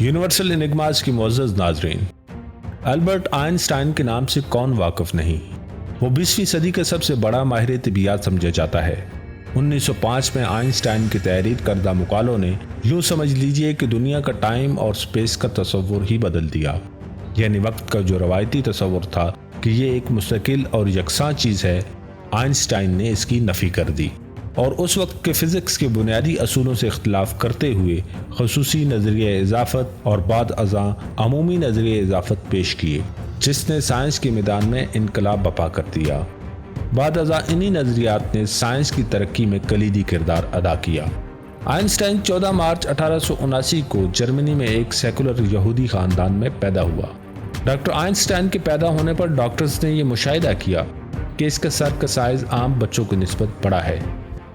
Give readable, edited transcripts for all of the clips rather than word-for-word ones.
Universal enigmas की मुअज़्ज़ज़ नाज़रीन, Albert Einstein के नाम से कौन वाकिफ नहीं। वो 20वीं सदी का सबसे बड़ा माहिर तिबियात समझा जाता है। 1905 में आइंस्टाइन की तहरीर करदा मुकालों ने यूँ समझ लीजिए कि दुनिया का टाइम और स्पेस का तस्वुर ही बदल दिया। यानी वक्त का जो रवायती तस्वुर था कि ये एक मुस्तकिल और यकसां चीज़ है, आइंस्टाइन ने इसकी नफ़ी कर दी और उस वक्त के फ़िज़िक्स के बुनियादी असूलों से इख्तिलाफ़ करते हुए ख़ुसूसी नज़रिया इजाफ़त और बाद अज़ां अमूमी नज़रिया इजाफ़त पेश किए, जिसने साइंस के मैदान में इनकलाब बपा कर दिया। बाद अज़ां इन्हीं नज़रियात ने साइंस की तरक्की में कलीदी किरदार अदा किया। आइंस्टाइन 14 मार्च 1879 को जर्मनी में एक सेकुलर यहूदी ख़ानदान में पैदा हुआ। डॉक्टर आइंस्टाइन के पैदा होने पर डॉक्टर्स ने यह मुशाहिदा किया कि इसका सर का साइज़ आम बच्चों की निस्बत बड़ा है।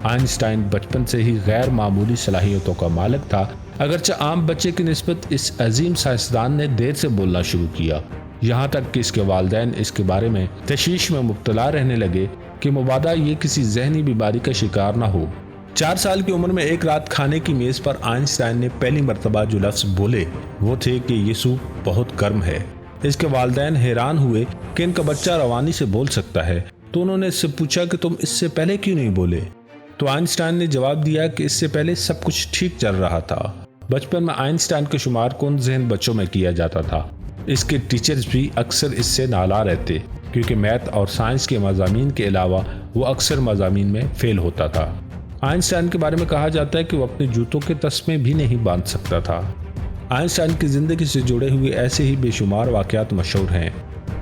आइंस्टाइन बचपन से ही गैर मामूली सलाहियतों का मालिक था। अगरचे आम बच्चे की निस्बत इस अजीम साइंसदान ने देर से बोलना शुरू किया, यहाँ तक कि इसके वालिदैन इसके बारे में तशवीश में मुब्तला रहने लगे कि मुबादा ये किसी जहनी बीमारी का शिकार ना हो। 4 साल की उम्र में एक रात खाने की मेज़ पर आइंस्टाइन ने पहली मरतबा जो लफ्ज़ बोले वो थे कि ये सूप बहुत गर्म है। इसके वालिदैन हैरान हुए कि इनका बच्चा रवानी से बोल सकता है, तो उन्होंने इससे पूछा कि तुम इससे पहले क्यों नहीं बोले। तो आइंस्टाइन ने जवाब दिया कि इससे पहले सब कुछ ठीक चल रहा था। बचपन में आइंस्टाइन का शुमार कुन ज़हन बच्चों में किया जाता था। इसके टीचर्स भी अक्सर इससे नाला रहते क्योंकि मैथ और साइंस के मज़ामीन के अलावा वो अक्सर मज़ामीन में फ़ेल होता था। आइंस्टाइन के बारे में कहा जाता है कि वो अपने जूतों के तस्मे भी नहीं बांध सकता था। आइंस्टाइन की ज़िंदगी से जुड़े हुए ऐसे ही बेशुमार वाक़यात मशहूर हैं।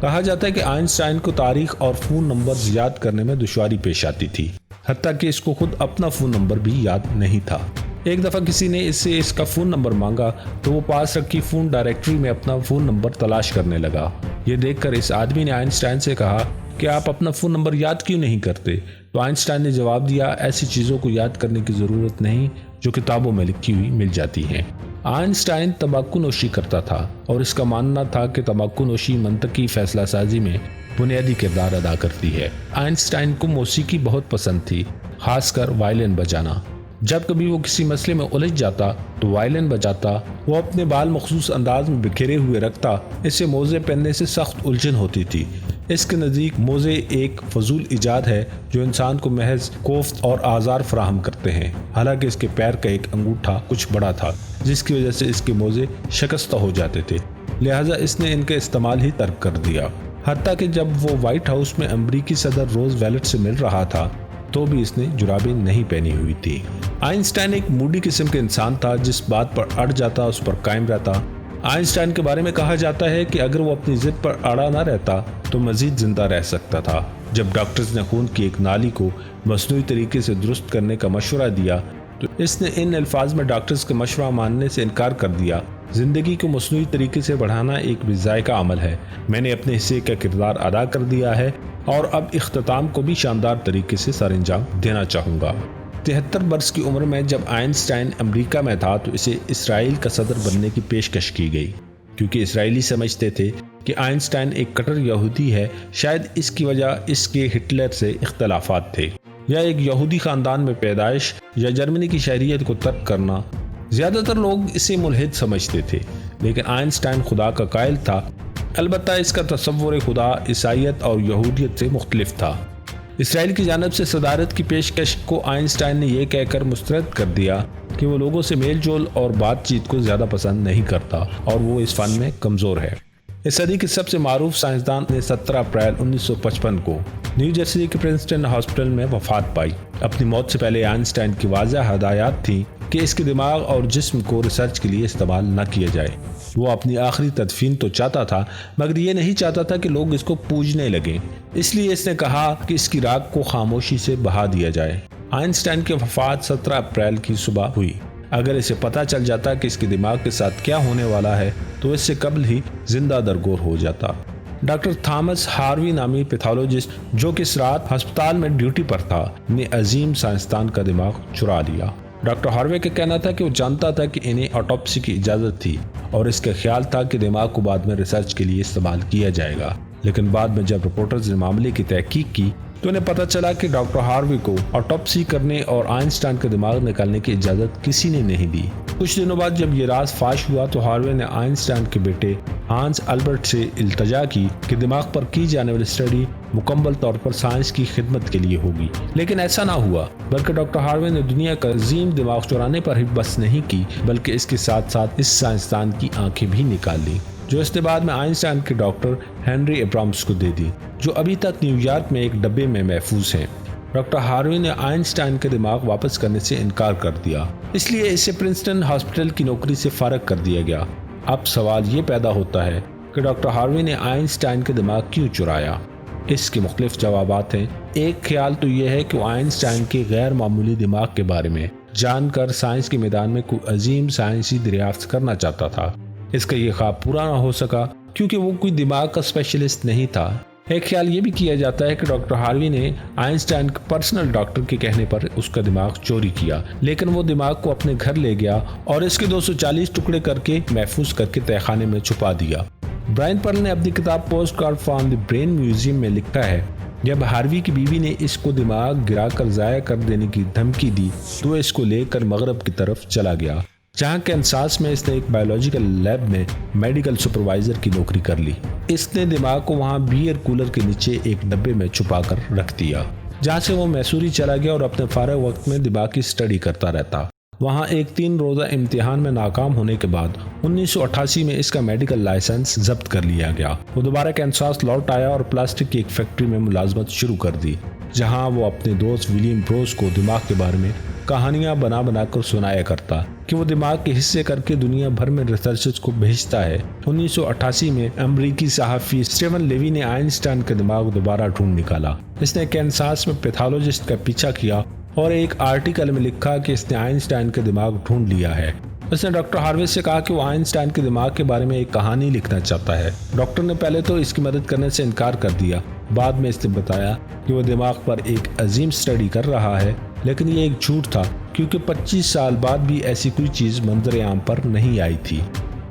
कहा जाता है कि आइंस्टाइन को तारीख और फ़ोन नंबर याद करने में दुश्वारी पेश आती थी, हत्ता कि इसको खुद अपना फ़ोन नंबर भी याद नहीं था। एक दफ़ा किसी ने इससे इसका फ़ोन नंबर मांगा तो वो पास रखी फ़ोन डायरेक्टरी में अपना फ़ोन नंबर तलाश करने लगा। ये देखकर इस आदमी ने आइंस्टाइन से कहा कि आप अपना फ़ोन नंबर याद क्यों नहीं करते। तो आइंस्टाइन ने जवाब दिया, ऐसी चीज़ों को याद करने की ज़रूरत नहीं जो किताबों में लिखी हुई मिल जाती हैं। आइंस्टाइन तंबाकू नोशी करता था और इसका मानना था कि तंबाकू नोशी मंतकी फैसला साजी में बुनियादी किरदार अदा करती है। आइंस्टाइन को मौसीकी बहुत पसंद थी, खासकर वायलिन बजाना। जब कभी वो किसी मसले में उलझ जाता तो वायलिन बजाता। वो अपने बाल मखसूस अंदाज में बिखेरे हुए रखता। इससे मोज़े पहनने से सख्त उलझन होती थी। इसके नज़दीक मोज़े एक फजूल इजाद है जो इंसान को महज कोफ्त और आज़ार फराहम करते हैं। हालांकि इसके पैर का एक अंगूठा कुछ बड़ा था जिसकी वजह से इसके मोज़े शिकस्ता हो जाते थे, लिहाजा इसने इनका इस्तेमाल ही तर्क कर दिया। हत्ता कि जब वो व्हाइट हाउस में अमरीकी सदर रोज वेलेट से मिल रहा था तो भी इसने जुराबें नहीं पहनी हुई थी। आइंस्टाइन एक मूडी किस्म के इंसान था, जिस बात पर अड़ जाता उस पर कायम रहता। आइंस्टाइन के बारे में कहा जाता है कि अगर वो अपनी जिद पर अड़ा ना रहता तो मजीद जिंदा रह सकता था। जब डॉक्टर्स ने खून की एक नाली को मसनूई तरीके से दुरुस्त करने का मशवरा दिया तो इसने इन अल्फाज में डॉक्टर्स का मशवरा मानने से इनकार कर दिया, जिंदगी को मसनूई तरीके से बढ़ाना एक बेजायका अमल है। मैंने अपने हिस्से का किरदार अदा कर दिया है और अब इख्तिताम को भी शानदार तरीके से सरअंजाम देना चाहूँगा। 73 वर्ष की उम्र में जब आइंस्टाइन अमेरिका में था तो इसे इसराइल का सदर बनने की पेशकश की गई, क्योंकि इसराइली समझते थे कि आइंस्टाइन एक कट्टर यहूदी है। शायद इसकी वजह इसके हिटलर से इख्तलाफात थे, या एक यहूदी ख़ानदान में पैदाइश, या जर्मनी की शहरियत को तर्क करना। ज़्यादातर लोग इसे मुल्हिद समझते थे, लेकिन आइंस्टाइन खुदा का कायल था। अलबत्ता इसका तसव्वुर खुदा ईसाईयत और यहूदियत से मुख्तलिफ था। इसराइल की जानिब से सदारत की पेशकश को आइंस्टाइन ने यह कहकर मुस्तरद कर दिया कि वो लोगों से मेल जोल और बातचीत को ज़्यादा पसंद नहीं करता और वो इस फन में कमज़ोर है। इस सदी के सबसे मारूफ साइंसदान ने 17 अप्रैल 1955 को न्यू जर्सी के प्रिंसटन हॉस्पिटल में वफात पाई। अपनी मौत से पहले आइंस्टाइन की वाज़ह हदायत थी कि इसके दिमाग और जिस्म को रिसर्च के लिए इस्तेमाल न किया जाए। वो अपनी आखिरी तदफीन तो चाहता था, मगर ये नहीं चाहता था कि लोग इसको पूजने लगें। इसलिए इसने कहा कि इसकी राख को खामोशी से बहा दिया जाए। आइंस्टाइन की वफात 17 अप्रैल की सुबह हुई। अगर इसे पता चल जाता कि इसके दिमाग के साथ क्या होने वाला है तो इससे कबल ही जिंदा दरगोर हो जाता। डॉक्टर थॉमस हार्वी नामी पैथोलॉजिस्ट, जो कि इस रात अस्पताल में ड्यूटी पर था, ने अजीम साइंसदान का दिमाग चुरा लिया। डॉक्टर हार्वे का कहना था कि वो जानता था कि इन्हें ऑटोप्सी की इजाज़त थी और इसका ख्याल था कि दिमाग को बाद में रिसर्च के लिए इस्तेमाल किया जाएगा। लेकिन बाद में जब रिपोर्टर्स ने मामले की तहकीक की تو انہیں پتہ چلا کہ ڈاکٹر ہاروے کو آٹوپسی کرنے اور آئنسٹائن کا دماغ نکالنے کی اجازت کسی نے نہیں دی۔ کچھ دنوں بعد جب یہ راز فاش ہوا تو ہاروے نے آئنسٹائن کے بیٹے ہانس البرٹ سے التجا کی کہ دماغ پر کی جانے والی اسٹڈی مکمل طور پر سائنس کی خدمت کے لیے ہوگی، لیکن ایسا نہ ہوا، بلکہ ڈاکٹر ہاروے نے دنیا کا عظیم دماغ چرانے پر ہی بس نہیں کی، بلکہ اس کے ساتھ ساتھ اس سائنسدان کی آنکھیں بھی نکال لی، جو اس نے بعد میں آئنسٹائن کے ڈاکٹر ہنری ابرامس کو دے دی، جو ابھی تک نیو یارک میں ایک ڈبے میں محفوظ ہیں۔ ڈاکٹر ہاروے نے آئنسٹائن کا دماغ واپس کرنے سے انکار کر دیا، اس لیے اسے پرنسٹن ہاسپٹل کی نوکری سے فارغ کر دیا گیا۔ اب سوال یہ پیدا ہوتا ہے کہ ڈاکٹر ہاروے نے آئنسٹائن کا دماغ کیوں چرایا؟ اس کے مختلف جوابات ہیں۔ ایک خیال تو یہ ہے کہ وہ آئنسٹائن کے غیر معمولی دماغ کے بارے میں جان کر سائنس کے میدان میں کوئی عظیم سائنسی دریافت کرنا چاہتا تھا۔ اس کا یہ خواب پورا نہ ہو سکا کیونکہ وہ کوئی دماغ کا اسپیشلسٹ نہیں تھا۔ ایک خیال یہ بھی کیا جاتا ہے کہ ڈاکٹر ہاروے نے آئنسٹائن کے پرسنل ڈاکٹر کے کہنے پر اس کا دماغ چوری کیا، لیکن وہ دماغ کو اپنے گھر لے گیا اور اس کے 240 ٹکڑے کر کے محفوظ کر کے تہہ خانے میں چھپا دیا۔ برائن پرل نے اپنی کتاب post card from the brain museum میں لکھا ہے، جب ہاروے کی بیوی نے اس کو دماغ گرا کر ضائع کر دینے کی دھمکی دی تو اس کو لے کر مغرب کی طرف چلا گیا، جہاں کینساس میں اس نے ایک بایولوجیکل لیب میں میڈیکل سپروائزر کی نوکری کر لی۔ اس نے دماغ کو وہاں بیئر کولر کے نیچے ایک ڈبے میں چھپا کر رکھ دیا، جہاں سے وہ میسوری چلا گیا اور اپنے فارغ وقت میں دماغ کی اسٹڈی کرتا رہتا۔ وہاں ایک 3 روزہ امتحان میں ناکام ہونے کے بعد 1988 میں اس کا میڈیکل لائسنس ضبط کر لیا گیا۔ وہ دوبارہ کینساس لوٹ آیا اور پلاسٹک کی ایک فیکٹری میں ملازمت شروع کر دی، جہاں وہ اپنے دوست ولیم بروس کو دماغ کے بارے میں کہانیاں بنا بنا کر سنایا کرتا کہ وہ دماغ کے حصے کر کے دنیا بھر میں ریسرچرز کو بھیجتا ہے۔ 1988 میں امریکی صحافی اسٹیون لیوی نے آئنسٹائن کا دماغ دوبارہ ڈھونڈ نکالا۔ اس نے کینساس میں پیتھولوجسٹ کا پیچھا کیا اور ایک آرٹیکل میں لکھا کہ اس نے آئنسٹائن کا دماغ ڈھونڈ لیا ہے۔ اس نے ڈاکٹر ہاروے سے کہا کہ وہ آئنسٹائن کے دماغ کے بارے میں ایک کہانی لکھنا چاہتا ہے۔ ڈاکٹر نے پہلے تو اس کی مدد کرنے سے انکار کر دیا، بعد میں اس نے بتایا کہ وہ دماغ پر ایک عظیم اسٹڈی کر رہا ہے، لیکن یہ ایک جھوٹ تھا کیونکہ 25 سال بعد بھی ایسی کوئی چیز منظر عام پر نہیں آئی تھی۔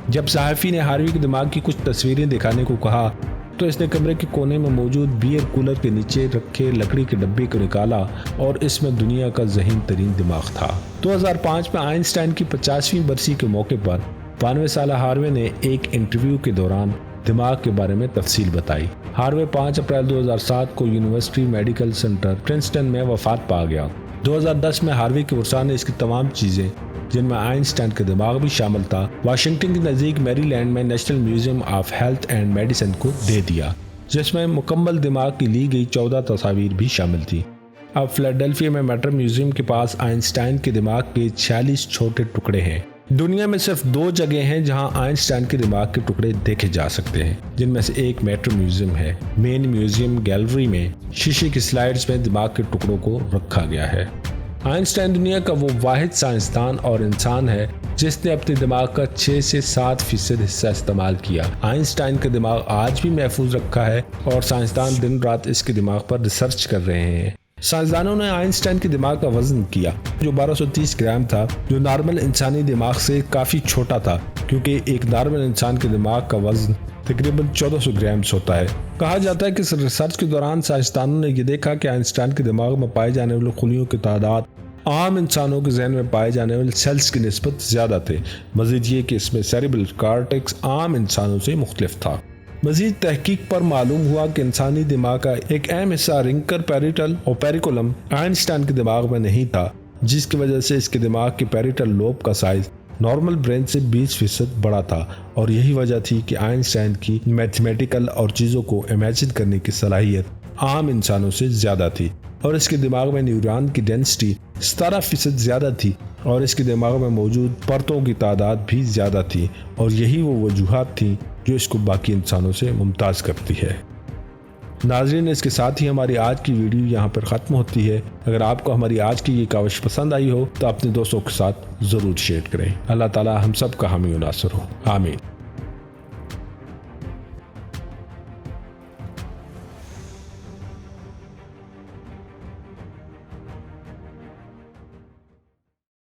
جب صحافی نے ہاروے کے دماغ کی کچھ تصویریں دکھانے کو کہا تو اس نے کمرے کے کونے میں موجود بیئر کولر کے نیچے رکھے لکڑی کے ڈبے کو نکالا اور اس میں دنیا کا ذہین ترین دماغ تھا۔ 2005 میں آئنسٹائن کی 50ویں برسی کے موقع پر 92 سالہ ہاروے نے ایک انٹرویو کے دوران دماغ کے بارے میں تفصیل بتائی۔ ہاروے 5 اپریل 2007 کو یونیورسٹی میڈیکل سینٹر پرنسٹن میں وفات پا گیا۔ 2010 میں ہاروے کے ورثاء نے اس کی تمام چیزیں، جن میں آئنسٹائن کا دماغ بھی شامل تھا، واشنگٹن کے نزدیک میری لینڈ میں national museum of health and medicine کو دے دیا، جس میں مکمل دماغ کی لی گئی 14 تصاویر بھی شامل تھی۔ اب فلیڈلفیا میں میٹر میوزیم کے پاس آئنسٹائن کے دماغ کے 46 چھوٹے ٹکڑے ہیں۔ دنیا میں صرف 2 جگہ ہیں جہاں آئنسٹائن کے دماغ کے ٹکڑے دیکھے جا سکتے ہیں، جن میں سے ایک میٹر میوزیم ہے۔ مین میوزیم گیلری میں شیشے کی سلائیڈز میں دماغ کے ٹکڑوں کو رکھا گیا ہے۔ آئنسٹائن دنیا کا وہ واحد سائنسدان اور انسان ہے جس نے اپنے دماغ کا 6 سے 7% حصہ استعمال کیا۔ آئنسٹائن کا دماغ آج بھی محفوظ رکھا ہے اور سائنسدان دن رات اس کے دماغ پر ریسرچ کر رہے ہیں۔ سائنسدانوں نے آئنسٹائن کے دماغ کا وزن کیا جو 1230 گرام تھا، جو نارمل انسانی دماغ سے کافی چھوٹا تھا، کیونکہ ایک نارمل انسان کے دماغ کا وزن تقریباً 1400 گرامز ہوتا ہے۔ کہا جاتا ہے کہ اس ریسرچ کے دوران سائنسدانوں نے یہ دیکھا کہ آئنسٹائن کے دماغ میں پائے جانے والے خلیوں کی تعداد عام انسانوں کے ذہن میں پائے جانے والے سیلز کی نسبت زیادہ تھے۔ مزید یہ کہ اس میں سیریبل کارٹیکس عام انسانوں سے مختلف تھا۔ مزید تحقیق پر معلوم ہوا کہ انسانی دماغ کا ایک اہم حصہ رنکر پیریٹل اور پیریکولم آئنسٹائن کے دماغ میں نہیں تھا، جس کی وجہ سے اس کے دماغ کے پیریٹل لوب کا سائز نارمل برین سے 20% بڑا تھا، اور یہی وجہ تھی کہ آئنسٹائن کی میتھمیٹیکل اور چیزوں کو امیجن کرنے کی صلاحیت عام انسانوں سے زیادہ تھی، اور اس کے دماغ میں نیورون کی ڈینسٹی 17% زیادہ تھی، اور اس کے دماغ میں موجود پرتوں کی تعداد بھی زیادہ تھی، اور یہی وہ وجوہات تھیں جو اس کو باقی انسانوں سے ممتاز کرتی ہے۔ ناظرین، اس کے ساتھ ہی ہماری آج کی ویڈیو یہاں پر ختم ہوتی ہے۔ اگر آپ کو ہماری آج کی یہ کاوش پسند آئی ہو تو اپنے دوستوں کے ساتھ ضرور شیئر کریں۔ اللہ تعالی ہم سب کا حامی و ناصر ہو، آمین۔